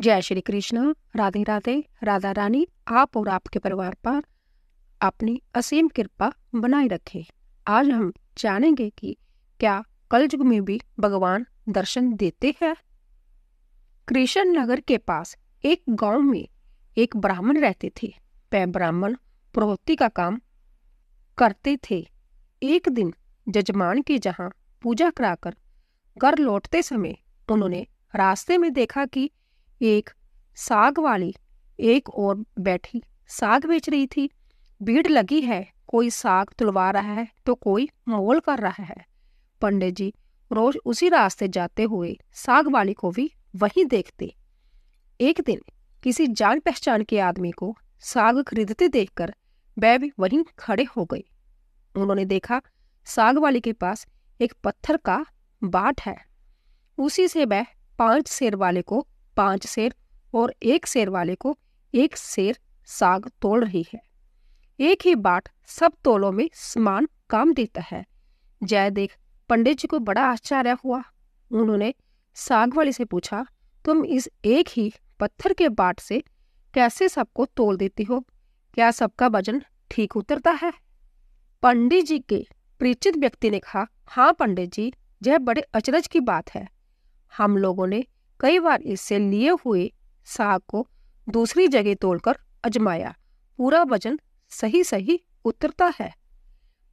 जय श्री कृष्ण। राधे राधे। राधा रानी आप और आपके परिवार पर अपनी असीम कृपा बनाए रखे। आज हम जानेंगे कि क्या कलयुग में भी भगवान दर्शन देते हैं। कृष्ण नगर के पास एक गांव में एक ब्राह्मण रहते थे। वह ब्राह्मण पुरोहिती का काम करते थे। एक दिन जजमान की जहां पूजा कराकर घर लौटते समय उन्होंने रास्ते में देखा कि एक साग वाली एक और बैठी साग बेच रही थी। भीड़ लगी है, कोई साग तुलवा रहा है तो कोई मोल कर रहा है। पंडित जी रोज उसी रास्ते जाते हुए साग वाली को भी वहीं देखते। एक दिन किसी जान पहचान के आदमी को साग खरीदते देखकर वह भी वहीं खड़े हो गए। उन्होंने देखा साग वाली के पास एक पत्थर का बाट है। उसी से वह 5 सेर वाले को 5 सेर और 1 सेर वाले को 1 सेर साग तोल रही है। एक ही बाट सब तोलों में समान काम देता है। जय देख पंडित जी को बड़ा आश्चर्य हुआ। उन्होंने साग वाली से पूछा, तुम इस एक ही पत्थर के बाट से कैसे सबको तोल देती हो? क्या सबका वजन ठीक उतरता है? पंडित जी के परिचित व्यक्ति ने कहा, हाँ पंडित जी, यह बड़े अचरज की बात है। हम लोगों ने कई बार इससे लिए हुए साग को दूसरी जगह तोलकर अजमाया, पूरा वजन सही सही उतरता है।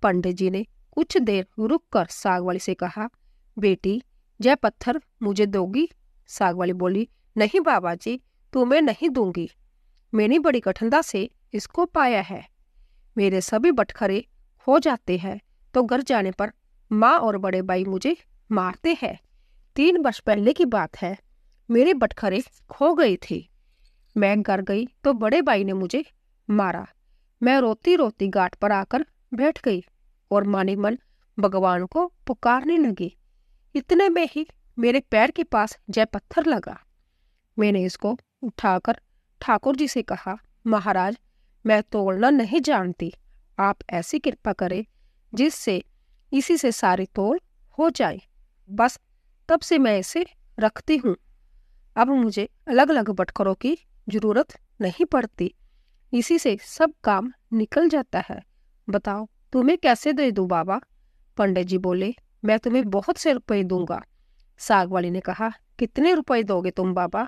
पंडित जी ने कुछ देर रुककर साग वाली से कहा, बेटी यह पत्थर मुझे दोगी? साग वाली बोली, नहीं बाबा जी, तुम्हें नहीं दूंगी। मैंने बड़ी कठिनता से इसको पाया है। मेरे सभी बटखरे हो जाते हैं तो घर जाने पर माँ और बड़े भाई मुझे मारते हैं। 3 वर्ष पहले की बात है, मेरे बटखरे खो गई थी। मैं घर गई तो बड़े भाई ने मुझे मारा। मैं रोती रोती घाट पर आकर बैठ गई और मानी मन भगवान को पुकारने लगी। इतने में ही मेरे पैर के पास जय पत्थर लगा। मैंने इसको उठाकर ठाकुर जी से कहा, महाराज मैं तोलना नहीं जानती, आप ऐसी कृपा करें जिससे इसी से सारी तोल हो जाए। बस तब से मैं इसे रखती हूँ। अब मुझे अलग अलग बटखरों की जरूरत नहीं पड़ती, इसी से सब काम निकल जाता है। बताओ तुम्हें कैसे दे दूं बाबा? पंडित जी बोले, मैं तुम्हें बहुत से रुपए दूंगा। साग वाली ने कहा, कितने रुपए दोगे तुम बाबा?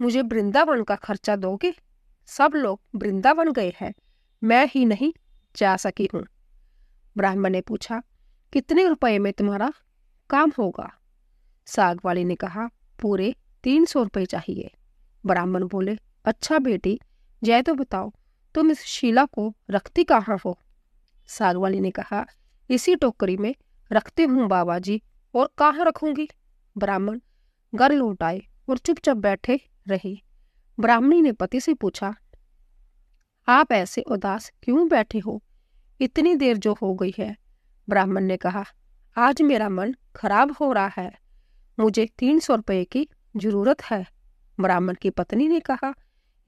मुझे वृंदावन का खर्चा दोगे? सब लोग वृंदावन गए हैं, मैं ही नहीं जा सकी हूँ। ब्राह्मण ने पूछा, कितने रुपए में तुम्हारा काम होगा? साग वाली ने कहा, पूरे 300 रुपए चाहिए। ब्राह्मण बोले, अच्छा बेटी, जय तो बताओ तुम इस शीला को रखती कहाँ हो? साग वाली ने कहा, इसी टोकरी में रखती हूँ बाबा जी, और कहाँ रखूंगी? ब्राह्मण घर लौट आए और चुपचाप बैठे रहे। ब्राह्मणी ने पति से पूछा, आप ऐसे उदास क्यों बैठे हो? इतनी देर जो हो गई है। ब्राह्मण ने कहा, आज मेरा मन खराब हो रहा है, मुझे 300 रुपए की जरूरत है। ब्राह्मण की पत्नी ने कहा,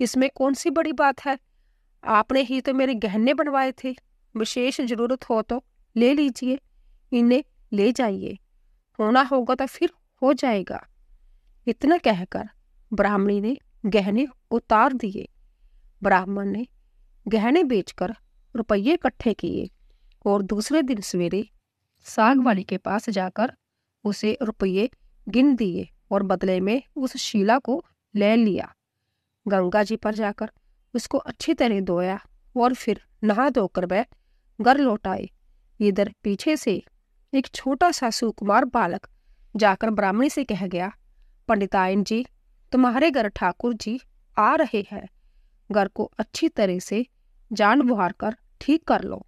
इसमें कौन सी बड़ी बात है? आपने ही तो मेरे गहने बनवाए थे, विशेष जरूरत हो तो ले लीजिए, इन्हें ले जाइए, होना होगा तो फिर हो जाएगा। इतना कहकर ब्राह्मणी ने गहने उतार दिए। ब्राह्मण ने गहने बेचकर रुपये इकट्ठे किए और दूसरे दिन सवेरे साग वाली के पास जाकर उसे रुपये गिन दिए और बदले में उस शीला को ले लिया। गंगा जी पर जाकर उसको अच्छी तरह धोया और फिर नहा धोकर वह घर लौट आए। इधर पीछे से एक छोटा सा सुकुमार बालक जाकर ब्राह्मणी से कह गया, पंडितायन जी, तुम्हारे घर ठाकुर जी आ रहे हैं, घर को अच्छी तरह से जान बुहार कर ठीक कर लो।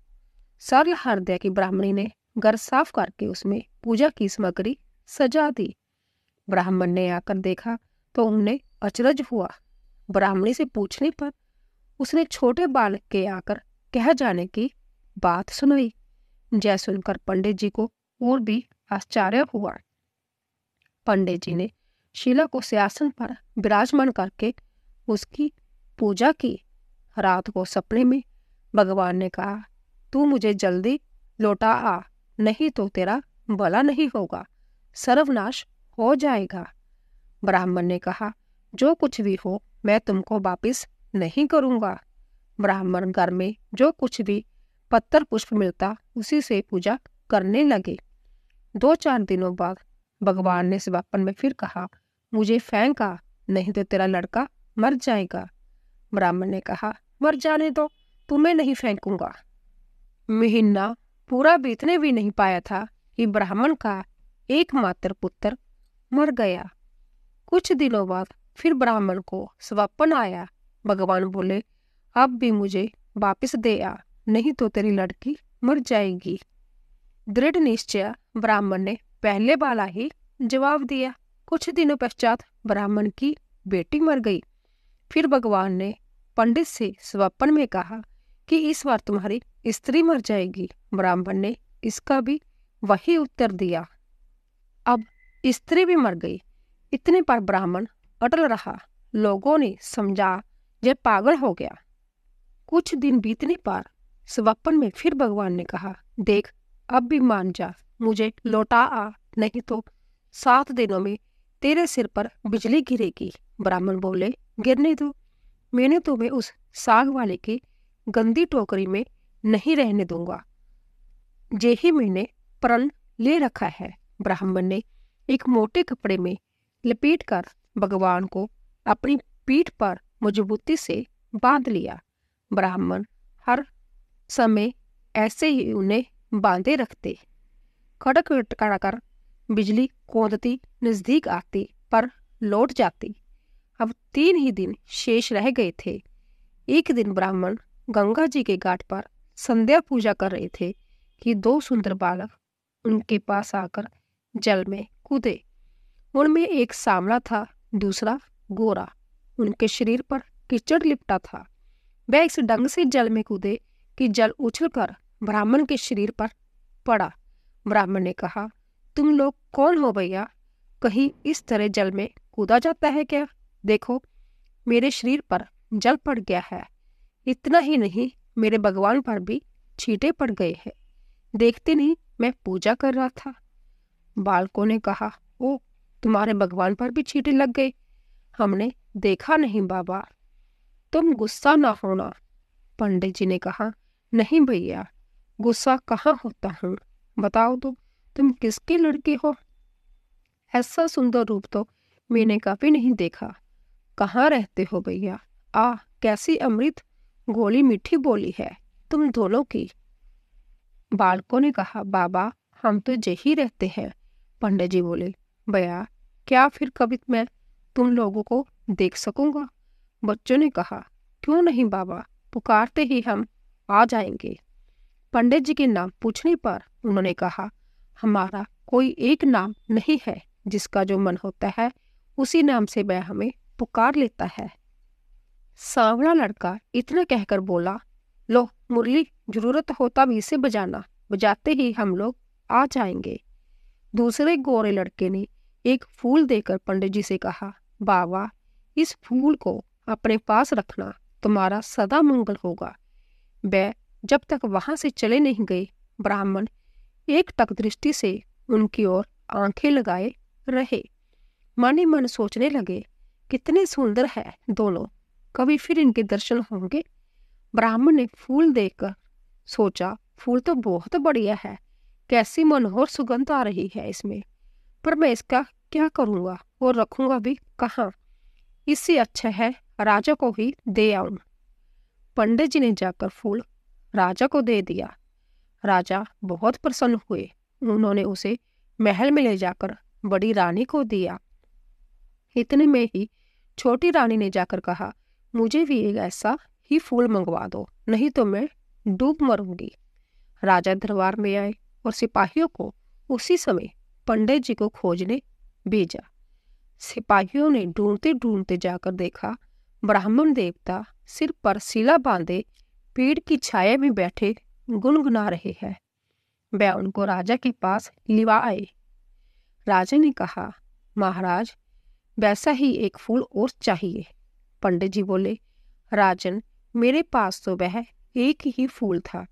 सरल हृदय की ब्राह्मणी ने घर साफ करके उसमें पूजा की सामग्री सजा दी। ब्राह्मण ने आकर देखा तो उन्हें अचरज हुआ। ब्राह्मणी से पूछने पर उसने छोटे बालक के आकर कह जाने की बात सुनाई। जय सुनकर पंडित जी को और भी आश्चर्य हुआ। पंडित जी ने शीला को सिंहासन पर विराजमान करके उसकी पूजा की। रात को सपने में भगवान ने कहा, तू मुझे जल्दी लौटा आ, नहीं तो तेरा भला नहीं होगा, सर्वनाश हो जाएगा। ब्राह्मण ने कहा, जो कुछ भी हो मैं तुमको वापिस नहीं करूँगा। ब्राह्मण घर में जो कुछ भी पत्तर पुष्प मिलता उसी से पूजा करने लगे। 2-4 दिनों बाद भगवान ने स्वप्न में फिर कहा, मुझे फेंका, नहीं तो तेरा लड़का मर जाएगा। ब्राह्मण ने कहा, मर जाने दो, तुम्हें नहीं फेंकूंगा। महीना पूरा बीतने भी नहीं पाया था कि ब्राह्मण का एकमात्र पुत्र मर गया। कुछ दिनों बाद फिर ब्राह्मण को स्वप्न आया। भगवान बोले, अब भी मुझे वापस दे आ, नहीं तो तेरी लड़की मर जाएगी। दृढ़ निश्चय ब्राह्मण ने पहले वाला ही जवाब दिया। कुछ दिनों पश्चात ब्राह्मण की बेटी मर गई। फिर भगवान ने पंडित से स्वप्न में कहा कि इस बार तुम्हारी स्त्री मर जाएगी। ब्राह्मण ने इसका भी वही उत्तर दिया। अब स्त्री भी मर गई। इतने पर ब्राह्मण अटल रहा। लोगों ने समझा यह पागल हो गया। कुछ दिन बीतने पर स्वप्न में फिर भगवान ने कहा, देख अब भी मान जा, मुझे लौटा आ, नहीं तो 7 दिनों में तेरे सिर पर बिजली गिरेगी। ब्राह्मण बोले, गिरने दो, मैंने तुम्हें उस साग वाले की गंदी टोकरी में नहीं रहने दूंगा, यही मैंने प्रण ले रखा है। ब्राह्मण ने एक मोटे कपड़े में लपेटकर भगवान को अपनी पीठ पर मजबूती से बांध लिया। ब्राह्मण हर समय ऐसे ही उन्हें बांधे रखते। खड़क खड़कर बिजली कौंधती नजदीक आती पर लौट जाती। अब 3 ही दिन शेष रह गए थे। एक दिन ब्राह्मण गंगा जी के घाट पर संध्या पूजा कर रहे थे कि 2 सुंदर बालक उनके पास आकर जल में कूदे। उनमें एक सांवला था, दूसरा गोरा। उनके शरीर पर कीचड़ लिपटा था। वह इस ढंग से जल में कूदे कि जल उछलकर ब्राह्मण के शरीर पर पड़ा। ब्राह्मण ने कहा, तुम लोग कौन हो भैया? कहीं इस तरह जल में कूदा जाता है क्या? देखो मेरे शरीर पर जल पड़ गया है। इतना ही नहीं, मेरे भगवान पर भी छींटे पड़ गए हैं। देखते नहीं, मैं पूजा कर रहा था। बालकों ने कहा, ओ तुम्हारे भगवान पर भी छींटे लग गए? हमने देखा नहीं बाबा, तुम गुस्सा ना होना। पंडित जी ने कहा, नहीं भैया, गुस्सा कहाँ होता हूँ, बताओ तो तुम किसके लड़के हो? ऐसा सुंदर रूप तो मैंने कभी नहीं देखा। कहाँ रहते हो भैया? कैसी अमृत गोली मीठी बोली है तुम दोनों की। बालकों ने कहा, बाबा हम तो यही रहते हैं। पंडित जी बोले, भैया क्या फिर कभी मैं तुम लोगों को देख सकूंगा? बच्चों ने कहा, क्यों नहीं बाबा, पुकारते ही हम आ जाएंगे। पंडित जी के नाम पूछने पर उन्होंने कहा, हमारा कोई एक नाम नहीं है, जिसका जो मन होता है उसी नाम से वह हमें पुकार लेता है। सांवला लड़का इतना कहकर बोला, लो मुरली, जरूरत होता भी इसे बजाना, बजाते ही हम लोग आ जाएंगे। दूसरे गोरे लड़के ने एक फूल देकर पंडित जी से कहा, बाबा इस फूल को अपने पास रखना, तुम्हारा सदा मंगल होगा। वह जब तक वहां से चले नहीं गए, ब्राह्मण एक टक दृष्टि से उनकी ओर आंखें लगाए रहे। मन ही मन सोचने लगे, कितने सुंदर है दोनों, कभी फिर इनके दर्शन होंगे। ब्राह्मण ने फूल देखकर सोचा, फूल तो बहुत बढ़िया है, कैसी मनोहर सुगंध आ रही है इसमें, पर मैं इसका क्या करूंगा और रखूंगा भी कहाँ? इससे अच्छा है राजा को ही दे आऊं। पंडित जी ने जाकर फूल राजा को दे दिया। राजा बहुत प्रसन्न हुए। उन्होंने उसे महल में ले जाकर बड़ी रानी को दिया। इतने में ही छोटी रानी ने जाकर कहा, मुझे भी एक ऐसा ही फूल मंगवा दो, नहीं तो मैं डूब मरूंगी। राजा दरबार में आए और सिपाहियों को उसी समय पंडित जी को खोजने भेजा। सिपाहियों ने ढूंढते ढूंढते जाकर देखा, ब्राह्मण देवता सिर पर सिला बांधे पेड़ की छाया में बैठे गुनगुना रहे हैं। वह उनको राजा के पास लिवा आए। राजा ने कहा, महाराज वैसा ही एक फूल और चाहिए। पंडित जी बोले, राजन मेरे पास तो वह एक ही फूल था,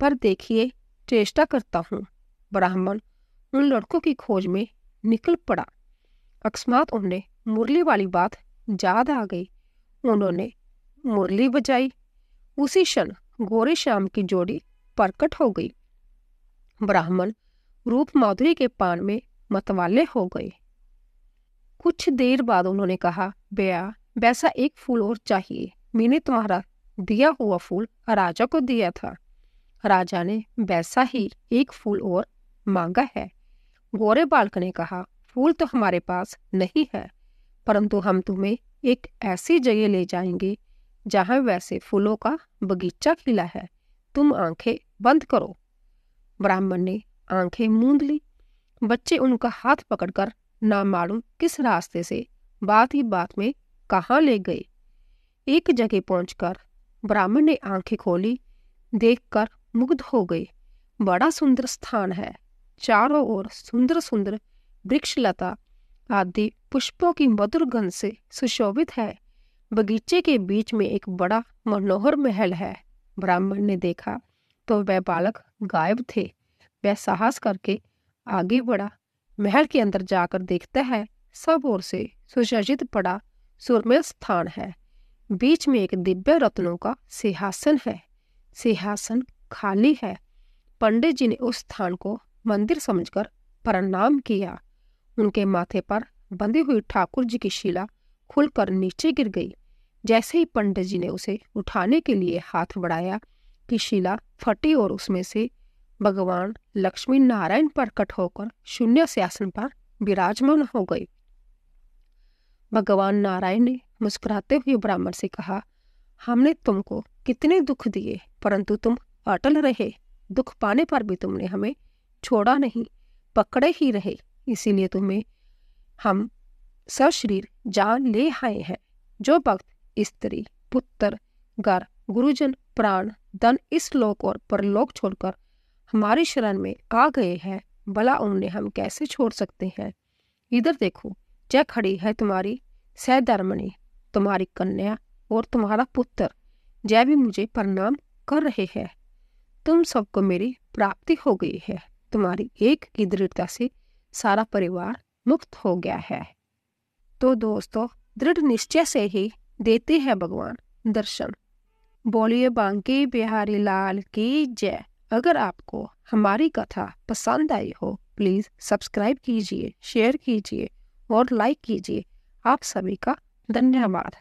पर देखिए चेष्टा करता हूँ। ब्राह्मण उन लड़कों की खोज में निकल पड़ा। अकस्मात उन्हें मुरली वाली बात याद आ गई। उन्होंने मुरली बजाई। उसी क्षण गोरे श्याम की जोड़ी प्रकट हो गई। ब्राह्मण रूप माधुरी के पान में मतवाले हो गए। कुछ देर बाद उन्होंने कहा, बेया वैसा एक फूल और चाहिए। मैंने तुम्हारा दिया हुआ फूल राजा को दिया था। राजा ने वैसा ही एक फूल और मांगा है। गोरे बालक ने कहा, फूल तो हमारे पास नहीं है, परंतु हम तुम्हें एक ऐसी जगह ले जाएंगे जहां वैसे फूलों का बगीचा खिला है। तुम आंखें बंद करो। ब्राह्मण ने आंखें मूंद ली। बच्चे उनका हाथ पकड़कर ना मालूम किस रास्ते से बात ही बात में कहाँ ले गए। एक जगह पहुंचकर ब्राह्मण ने आंखें खोली। देखकर मुग्ध हो गए। बड़ा सुंदर स्थान है। चारों ओर सुंदर सुंदर वृक्षलता आदि पुष्पों की मधुर गंध से सुशोभित है। बगीचे के बीच में एक बड़ा मनोहर महल है। ब्राह्मण ने देखा तो वह बालक गायब थे। वह साहस करके आगे बढ़ा। महल के अंदर जाकर देखता है, सब ओर से सुसज्जित बड़ा सुरम्य स्थान है। बीच में एक दिव्य रत्नों का सिंहासन है। सिंहासन खाली है। पंडित जी ने उस स्थान को मंदिर समझकर प्रणाम किया। उनके माथे पर बंधी हुई ठाकुर जी की शिला खुलकर नीचे गिर गई। जैसे ही पंडित जी ने उसे उठाने के लिए हाथ बढ़ाया कि शिला फटी और उसमें से भगवान लक्ष्मी नारायण प्रकट होकर शून्य सिंहासन पर विराजमान हो गए। भगवान नारायण ने मुस्कुराते हुए ब्राह्मण से कहा, हमने तुमको कितने दुख दिए, परंतु तुम अटल रहे। दुख पाने पर भी तुमने हमें छोड़ा नहीं, पकड़े ही रहे। इसीलिए तुम्हें हम सशरीर जान ले आए हैं। जो भक्त स्त्री, पुत्र, घर, गुरुजन, प्राण, धन इस लोक और परलोक छोड़कर हमारी शरण में आ गए हैं, भला उन्हें हम कैसे छोड़ सकते हैं। इधर देखो, जय खड़ी है तुम्हारी सहधर्मणी, तुम्हारी कन्या और तुम्हारा पुत्र जय भी मुझे प्रणाम कर रहे हैं। तुम सबको मेरी प्राप्ति हो गई है। तुम्हारी एक की दृढ़ता से सारा परिवार मुक्त हो गया है। तो दोस्तों, दृढ़ निश्चय से ही देते हैं भगवान दर्शन। बोलिए बांके बिहारी लाल की जय। अगर आपको हमारी कथा पसंद आई हो, प्लीज़ सब्सक्राइब कीजिए, शेयर कीजिए और लाइक कीजिए। आप सभी का धन्यवाद।